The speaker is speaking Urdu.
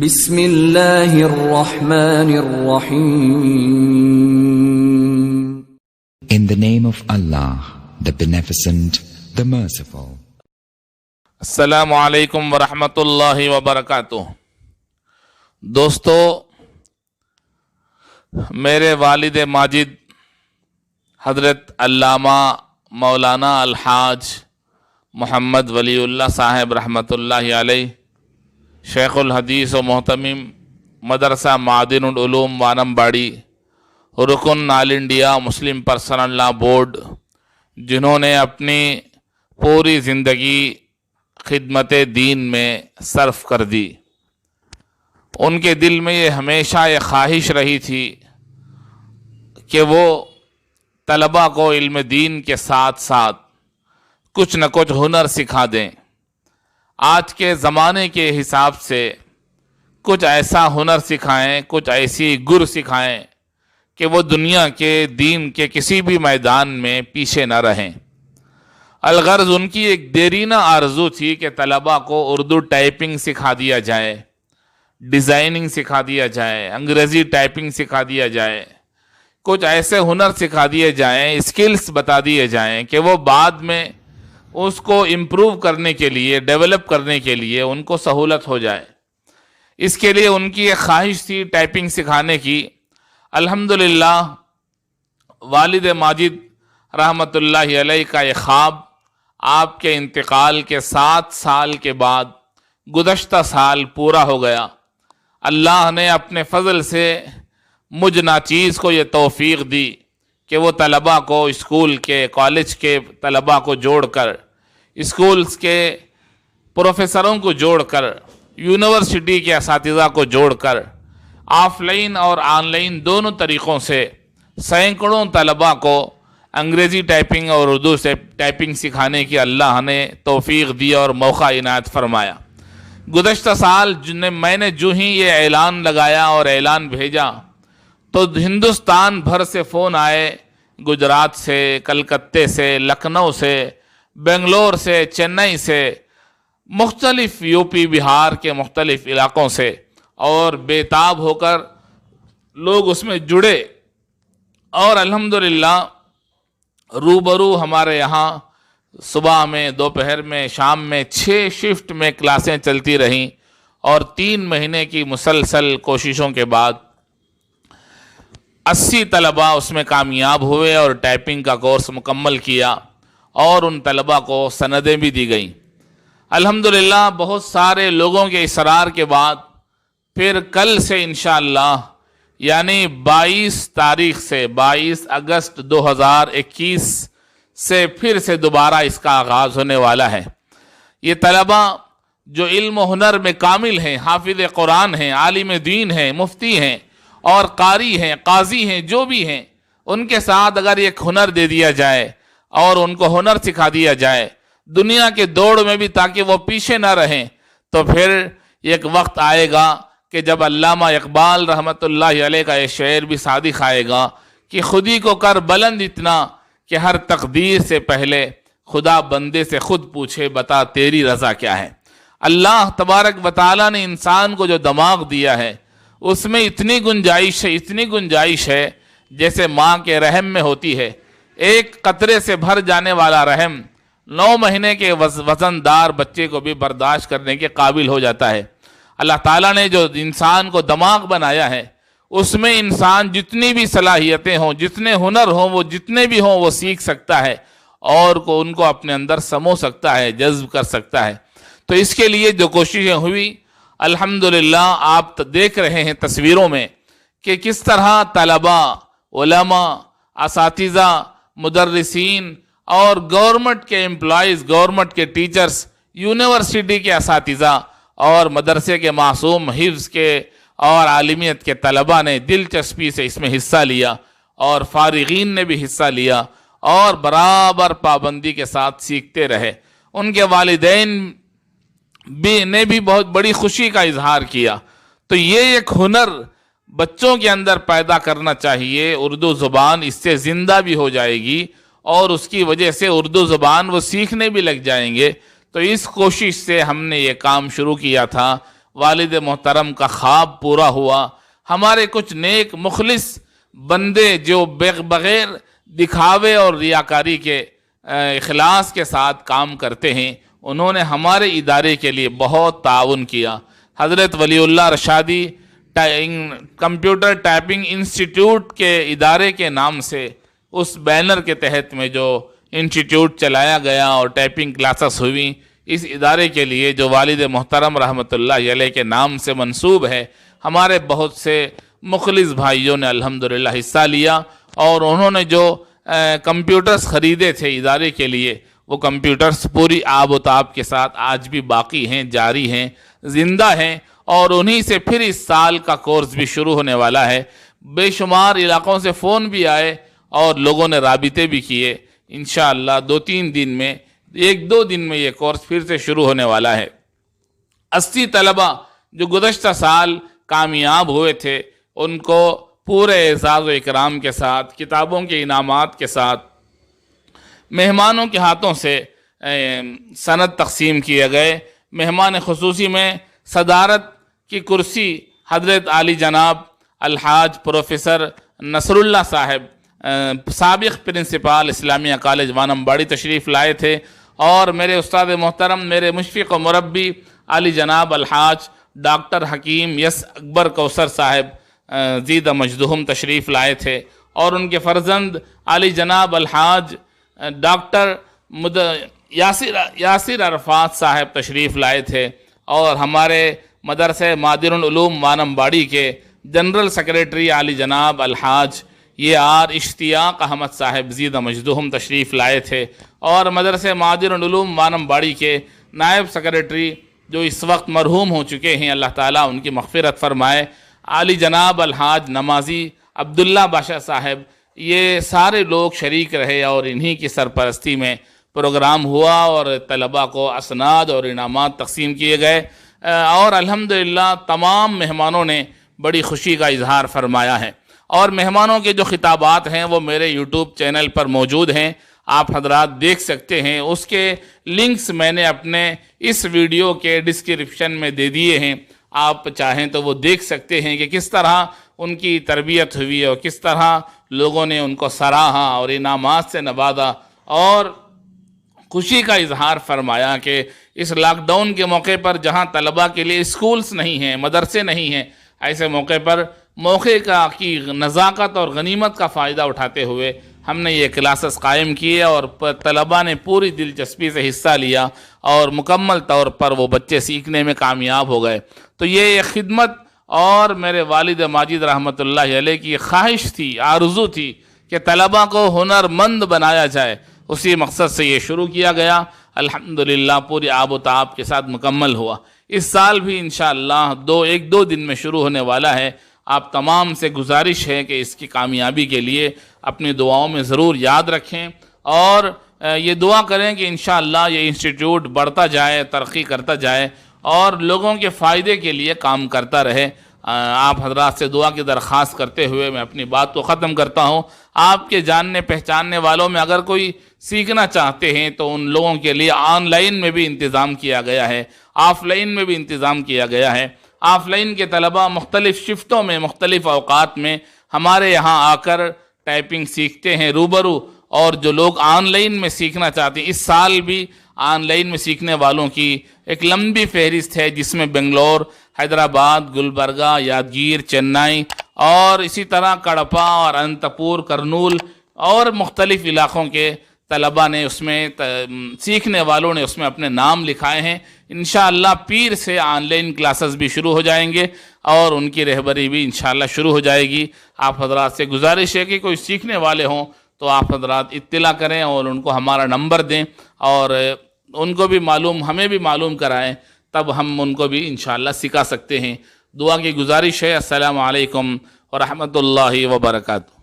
بسم اللہ الرحمن الرحیم. In the name of Allah, the Beneficent, the Merciful. السلام علیکم ورحمۃ اللہ وبرکاتہ. دوستو، میرے والد ماجد حضرت علامہ مولانا الحاج محمد ولی اللہ صاحب رحمۃ اللہ علیہ، شیخ الحدیث و محتمم مدرسہ معدن العلوم وانم باڑی، رکن آل انڈیا مسلم پرسنل لا بورڈ، جنہوں نے اپنی پوری زندگی خدمت دین میں صرف کر دی، ان کے دل میں یہ ہمیشہ یہ خواہش رہی تھی کہ وہ طلباء کو علم دین کے ساتھ ساتھ کچھ نہ کچھ ہنر سکھا دیں. آج کے زمانے کے حساب سے کچھ ایسا ہنر سکھائیں، کچھ ایسی گر سکھائیں کہ وہ دنیا کے دین کے کسی بھی میدان میں پیچھے نہ رہیں. الغرض ان کی ایک دیرینہ آرزو تھی کہ طلباء کو اردو ٹائپنگ سکھا دیا جائے، ڈیزائننگ سکھا دیا جائے، انگریزی ٹائپنگ سکھا دیا جائے، کچھ ایسے ہنر سکھا دیے جائیں، اسکلز بتا دیے جائیں کہ وہ بعد میں اس کو امپروو کرنے کے لیے، ڈیولپ کرنے کے لیے ان کو سہولت ہو جائے. اس کے لیے ان کی ایک خواہش تھی ٹائپنگ سکھانے کی. الحمدللہ والد ماجد رحمۃ اللہ علیہ کا یہ خواب آپ کے انتقال کے 7 سال کے بعد گزشتہ سال پورا ہو گیا. اللہ نے اپنے فضل سے مجھ ناچیز کو یہ توفیق دی کہ وہ طلباء کو، اسکول کے، کالج کے طلباء کو جوڑ کر، اسکولز کے پروفیسروں کو جوڑ کر، یونیورسٹی کے اساتذہ کو جوڑ کر، آف لائن اور آن لائن دونوں طریقوں سے سینکڑوں طلباء کو انگریزی ٹائپنگ اور اردو سے ٹائپنگ سکھانے کی اللہ نے توفیق دی اور موقع عنایت فرمایا. گزشتہ سال میں نے جو ہی یہ اعلان لگایا اور اعلان بھیجا تو ہندوستان بھر سے فون آئے، گجرات سے، کلکتے سے، لکھنؤ سے، بنگلور سے، چنئی سے، مختلف یو پی بہار کے مختلف علاقوں سے، اور بےتاب ہو کر لوگ اس میں جڑے. اور الحمدللہ روبرو ہمارے یہاں صبح میں، دوپہر میں، شام میں 6 شفٹ میں کلاسیں چلتی رہیں، اور 3 مہینے کی مسلسل کوششوں کے بعد 80 طلباء اس میں کامیاب ہوئے اور ٹائپنگ کا کورس مکمل کیا، اور ان طلباء کو سندیں بھی دی گئیں. الحمدللہ بہت سارے لوگوں کے اصرار کے بعد پھر کل سے انشاءاللہ یعنی 22 تاریخ سے 22 اگست 2021 سے پھر سے دوبارہ اس کا آغاز ہونے والا ہے. یہ طلباء جو علم و ہنر میں کامل ہیں، حافظ قرآن ہیں، عالم دین ہیں، مفتی ہیں اور قاری ہیں، قاضی ہیں، جو بھی ہیں، ان کے ساتھ اگر ایک ہنر دے دیا جائے اور ان کو ہنر سکھا دیا جائے دنیا کے دوڑ میں بھی، تاکہ وہ پیچھے نہ رہیں، تو پھر ایک وقت آئے گا کہ جب علامہ اقبال رحمۃ اللہ علیہ کا یہ شعر بھی صادق آئے گا کہ خودی کو کر بلند اتنا کہ ہر تقدیر سے پہلے خدا بندے سے خود پوچھے بتا تیری رضا کیا ہے. اللہ تبارک و تعالیٰ نے انسان کو جو دماغ دیا ہے اس میں اتنی گنجائش ہے جیسے ماں کے رحم میں ہوتی ہے. ایک قطرے سے بھر جانے والا رحم 9 مہینے کے وزن دار بچے کو بھی برداشت کرنے کے قابل ہو جاتا ہے. اللہ تعالیٰ نے جو انسان کو دماغ بنایا ہے اس میں انسان جتنی بھی صلاحیتیں ہوں، جتنے ہنر ہوں، وہ جتنے بھی ہوں وہ سیکھ سکتا ہے اور ان کو اپنے اندر سمو سکتا ہے، جذب کر سکتا ہے. تو اس کے لیے جو کوششیں ہوئی الحمدللہ آپ دیکھ رہے ہیں تصویروں میں کہ کس طرح طلباء، علماء، اساتذہ، مدرسین اور گورنمنٹ کے امپلائیز، گورنمنٹ کے ٹیچرز، یونیورسٹی کے اساتذہ اور مدرسے کے معصوم حفظ کے اور عالمیت کے طلباء نے دلچسپی سے اس میں حصہ لیا، اور فارغین نے بھی حصہ لیا اور برابر پابندی کے ساتھ سیکھتے رہے. ان کے والدین نے بھی بہت بڑی خوشی کا اظہار کیا. تو یہ ایک ہنر بچوں کے اندر پیدا کرنا چاہیے. اردو زبان اس سے زندہ بھی ہو جائے گی اور اس کی وجہ سے اردو زبان وہ سیکھنے بھی لگ جائیں گے. تو اس کوشش سے ہم نے یہ کام شروع کیا تھا والد محترم کا خواب پورا ہوا. ہمارے کچھ نیک مخلص بندے جو بغیر دکھاوے اور ریاکاری کے اخلاص کے ساتھ کام کرتے ہیں، انہوں نے ہمارے ادارے کے لیے بہت تعاون کیا. حضرت ولی اللہ رشادی کمپیوٹر ٹائپنگ انسٹیٹیوٹ کے ادارے کے نام سے اس بینر کے تحت میں جو انسٹیٹیوٹ چلایا گیا اور ٹائپنگ کلاسز ہوئیں، اس ادارے کے لیے جو والد محترم رحمۃ اللہ علیہ کے نام سے منسوب ہے، ہمارے بہت سے مخلص بھائیوں نے الحمدللہ حصہ لیا. اور انہوں نے جو کمپیوٹرز خریدے تھے ادارے کے لیے، وہ کمپیوٹرز پوری آب و تاب کے ساتھ آج بھی باقی ہیں، جاری ہیں، زندہ ہیں. اور انہی سے پھر اس سال کا کورس بھی شروع ہونے والا ہے. بے شمار علاقوں سے فون بھی آئے اور لوگوں نے رابطے بھی کیے. انشاءاللہ 2-3 دن میں، 1-2 دن میں یہ کورس پھر سے شروع ہونے والا ہے. 80 طلبہ جو گزشتہ سال کامیاب ہوئے تھے، ان کو پورے اعزاز و اکرام کے ساتھ، کتابوں کے انعامات کے ساتھ، مہمانوں کے ہاتھوں سے سند تقسیم کیے گئے. مہمان خصوصی میں صدارت کی کرسی حضرت عالی جناب الحاج پروفیسر نصر اللہ صاحب، سابق پرنسپال اسلامیہ کالج وانم باڑی تشریف لائے تھے. اور میرے استاد محترم، میرے مشفق و مربی عالی جناب الحاج ڈاکٹر حکیم یس اکبر کوثر صاحب زیدہ مجدہم تشریف لائے تھے. اور ان کے فرزند عالی جناب الحاج ڈاکٹر یاسر عرفات صاحب تشریف لائے تھے. اور ہمارے مدرسہ مادر العلوم وانم باڑی کے جنرل سیکریٹری عالی جناب الحاج اشتیاق احمد صاحب زیدہ مجدہم تشریف لائے تھے. اور مدرسہ مادر العلوم وانم باڑی کے نائب سیکریٹری جو اس وقت مرحوم ہو چکے ہیں، اللہ تعالیٰ ان کی مغفرت فرمائے، عالی جناب الحاج نمازی عبداللہ باشا صاحب، یہ سارے لوگ شریک رہے اور انہی کی سرپرستی میں پروگرام ہوا اور طلباء کو اسناد اور انعامات تقسیم کیے گئے. اور الحمدللہ تمام مہمانوں نے بڑی خوشی کا اظہار فرمایا ہے. اور مہمانوں کے جو خطابات ہیں وہ میرے یوٹیوب چینل پر موجود ہیں، آپ حضرات دیکھ سکتے ہیں. اس کے لنکس میں نے اپنے اس ویڈیو کے ڈسکرپشن میں دے دیے ہیں، آپ چاہیں تو وہ دیکھ سکتے ہیں کہ کس طرح ان کی تربیت ہوئی اور کس طرح لوگوں نے ان کو سراہا اور انعامات سے نوازا اور خوشی کا اظہار فرمایا کہ اس لاک ڈاؤن کے موقع پر جہاں طلباء کے لیے اسکولز نہیں ہیں، مدرسے نہیں ہیں، ایسے موقع پر موقع کی نزاکت اور غنیمت کا فائدہ اٹھاتے ہوئے ہم نے یہ کلاسز قائم کیے اور طلباء نے پوری دلچسپی سے حصہ لیا اور مکمل طور پر وہ بچے سیکھنے میں کامیاب ہو گئے. تو یہ ایک خدمت اور میرے والد ماجد رحمۃ اللہ علیہ کی خواہش تھی، آرزو تھی کہ طلباء کو ہنرمند بنایا جائے. اسی مقصد سے یہ شروع کیا گیا. الحمدللہ پوری آب و تاب کے ساتھ مکمل ہوا. اس سال بھی انشاءاللہ 1-2 دن میں شروع ہونے والا ہے. آپ تمام سے گزارش ہے کہ اس کی کامیابی کے لیے اپنی دعاؤں میں ضرور یاد رکھیں اور یہ دعا کریں کہ انشاءاللہ یہ انسٹیٹیوٹ بڑھتا جائے، ترقی کرتا جائے اور لوگوں کے فائدے کے لیے کام کرتا رہے. آپ حضرات سے دعا کی درخواست کرتے ہوئے میں اپنی بات کو ختم کرتا ہوں. آپ کے جاننے پہچاننے والوں میں اگر کوئی سیکھنا چاہتے ہیں تو ان لوگوں کے لیے آن لائن میں بھی انتظام کیا گیا ہے، آف لائن میں بھی انتظام کیا گیا ہے. آف لائن کے طلباء مختلف شفٹوں میں، مختلف اوقات میں ہمارے یہاں آ کر ٹائپنگ سیکھتے ہیں روبرو. اور جو لوگ آن لائن میں سیکھنا چاہتے ہیں، اس سال بھی آن لائن میں سیکھنے والوں کی ایک لمبی فہرست ہے جس میں بنگلور، حیدرآباد، گلبرگہ، یادگیر، چنئی اور اسی طرح کڑپا اور انتپور، کرنول اور مختلف علاقوں کے طلباء نے اس میں سیکھنے والوں نے اس میں اپنے نام لکھائے ہیں. انشاءاللہ پیر سے آن لائن کلاسز بھی شروع ہو جائیں گے اور ان کی رہبری بھی انشاءاللہ شروع ہو جائے گی. آپ حضرات سے گزارش ہے کہ کوئی سیکھنے والے ہوں تو آپ حضرات اطلاع کریں اور ان کو ہمارا نمبر دیں اور ان کو بھی ہمیں بھی معلوم کرائیں، تب ہم ان کو بھی انشاءاللہ سکھا سکتے ہیں. دعا کی گزارش ہے. السلام علیکم ورحمۃ اللہ وبرکاتہ.